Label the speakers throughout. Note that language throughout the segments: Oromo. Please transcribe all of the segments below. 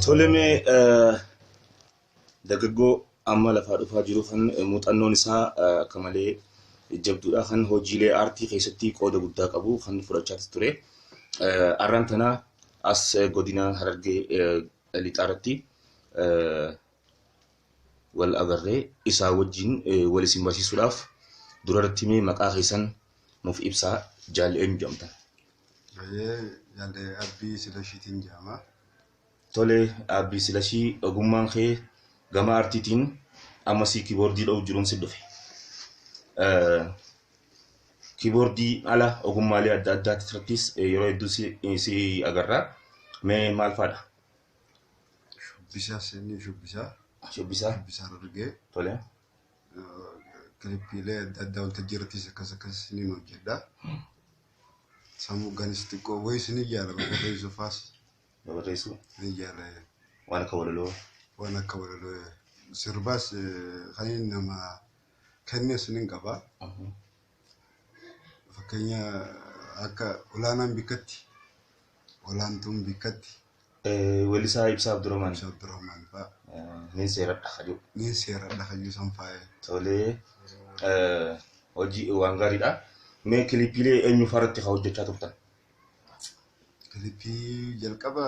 Speaker 1: Toleme dargaggoo amma lafaa dhufaa jiru kan muuxannoon isaa akka malee jabduudha kan hojiilee aartii keessatti qooda guddaa qabu kan fudhachaa ture. Arraan tana as godina Harargee lixaarratti wal agarree isaa wajjin wal isin barsiisuudhaaf durarratti mee maqaa keessan nuuf ibsaa jaalleen jedhamtan.
Speaker 2: Jaalle Abbii Silashiitiin jedhama.
Speaker 1: Tole Abbii Silashii ogummaan kee gama aartiitiin ammasii kiiboordii dha'uu jiruun si dhufe. Kiiboordii ala ogummaalee adda addaatti irrattis yeroo hedduu si agarra. Mee maal fa'aadha?
Speaker 2: Shubbisaa seenii shubbisaa.
Speaker 1: Shubbisaa?
Speaker 2: Shubbisaa Harargee.
Speaker 1: Tole.
Speaker 2: Kilippiilee adda addaa waltajjii irrattis akkas ni hojjedha. Sammuu ganis xiqqoo wayii ni jaala barreessuufaas.
Speaker 1: Barreessuu?
Speaker 2: Ni jaala.
Speaker 1: Waan akka walaloo?
Speaker 2: Waan akka walaloo. Sirbaas kan inni nama kennees ni qaba. Fakkeenya akka olaanaan bikkatti. Olaantuun bikkatti.
Speaker 1: Walisaa Ibsaa Abdurrahmaan.
Speaker 2: Ibsaa Abdurrahmaan fa'a.
Speaker 1: Niin seeradha hajuu.
Speaker 2: Niin seeradha hajuu san faa'ee.
Speaker 1: Tolee hojii waan gaariidha. Mee kilipiilee eenyu fa'aarratti haa hojjechaa turtan?
Speaker 2: Kilipii jalqaba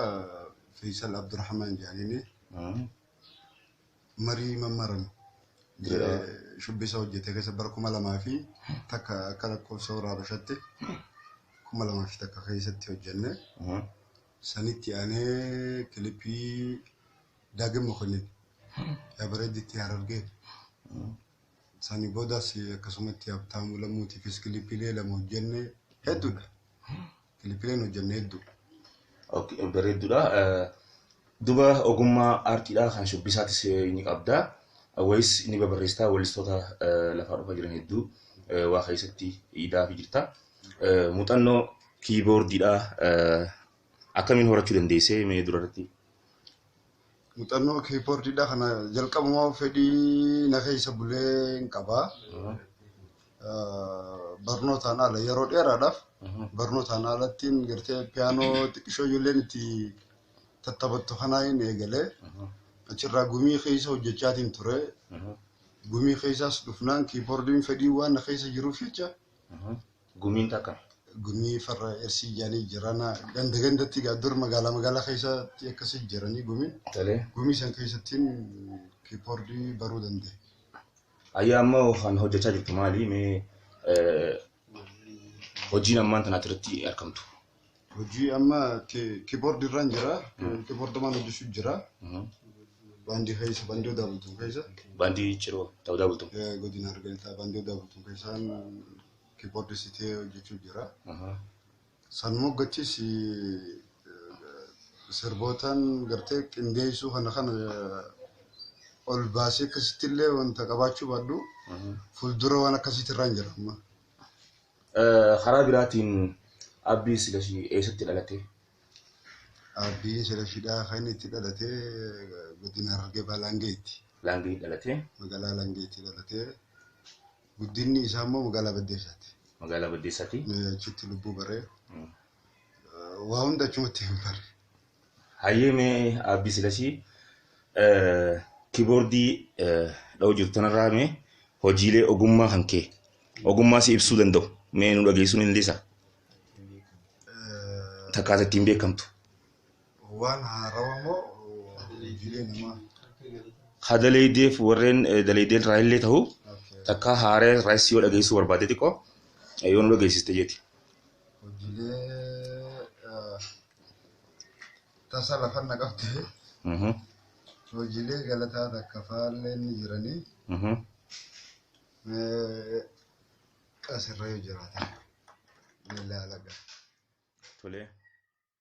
Speaker 2: Faisal Abdurrahmaan jedhaniini marii mammaran shubbisa hojjete keessa bara 2000 fi takka akka lakkoofsa waraabashatti 2000 fi takka keessatti hojjenne. Sanitti aanee kilipii Daagim Mokonnin Yabareeditti Harargee. Sani boodas akkasumatti Habtaamuu Lammuutiifis kilipiilee lama hojjenne hedduudha. Kilipiileen hojjenne hedduu.
Speaker 1: Okay, bareedduudha. Duba ogummaa aartiidhaa kan shubbisaatis ni qabda. Wayis ni babarreessitaa weellistoota lafaa dhufaa jiran hedduu waa keessatti hidhaa fi jirta. Muuxannoo kiiboordiidhaa akkamiin horachuu dandeessee mee durarratti?
Speaker 2: Muuxannoo kiiboordiidhaa kana jalqabumaa fedhii na keessa bulee hin qabaa. Barnootaan ala yeroo dheeraadhaaf barnootaan alattiin gartee piyaanoo xiqqishoo ijoolleen itti tattabattu kanaa hin eegalee achirraa gumii keessa hojjechaatiin ture. Gumii keessaas dhufnaan kiiboordiin fedhii waan na keessa jiruuf jecha.
Speaker 1: Gumiin takka?
Speaker 2: Gumii farra ersii jaanii jirana gandatti dur magaalaa keessatti akkasii jiranii gumiin. Gumii san keessattiin kiiboordii baruu danda'e.
Speaker 1: Ayyaa ammoo kan hojjechaa jirtu maali? Mee hojiin ammaan tana irratti argamtu?
Speaker 2: Hojii amma kiiboordii irraan jira. Kiiboordimaan hojjechuuf jira. Baandii keessa baandii odaa bultuun keessa.
Speaker 1: Baandii ciroo ta'uu daabultuun?
Speaker 2: Godina Harargee baandii odaa bultuun keessaan kiiboordii sitee hojjechuuf jira. San moggachis sirbootaan gartee qindeessuu kana ol baasee akkasitti illee wanta qabaachuu baadhu fuuldura waan akkasitti irraan jira amma.
Speaker 1: Karaa biraatiin Abbii Silashii eessatti dhalate?
Speaker 2: Abbii Silashiidhaa kan itti dhalate godina Harargee Laangeetti.
Speaker 1: Laangee dhalate?
Speaker 2: Magaalaa Laangeetti dhalate. Guddinni isaa immoo magaalaa Baddeessaati.
Speaker 1: Magaalaa Baddeessaati?
Speaker 2: Achitti lubbuu baree. Waa hunda achumatti hin bare.
Speaker 1: Hayyee mee Abbii Silashii kiiboordii dha'uu jirtu tanarraa mee hojiilee ogummaa kan kee ogummaa si ibsuu danda'u mee nu dhageessuun hin liisa? Takkaata ittiin beekamtu?
Speaker 2: Waan haarawaa moo hojiilee namaa?
Speaker 1: Hadaleedeef warreen daleedeen irraa illee ta'u takka haaree irraas yoo dhageessuu barbaade xiqqoo yoo nu dhageessiste jeeti.
Speaker 2: Hojiilee tasa lafan naqabte. Hojiilee galataa takka faallee ni jiranii. Asirra yoo jiraatan ni ilaalaga.
Speaker 1: Tole.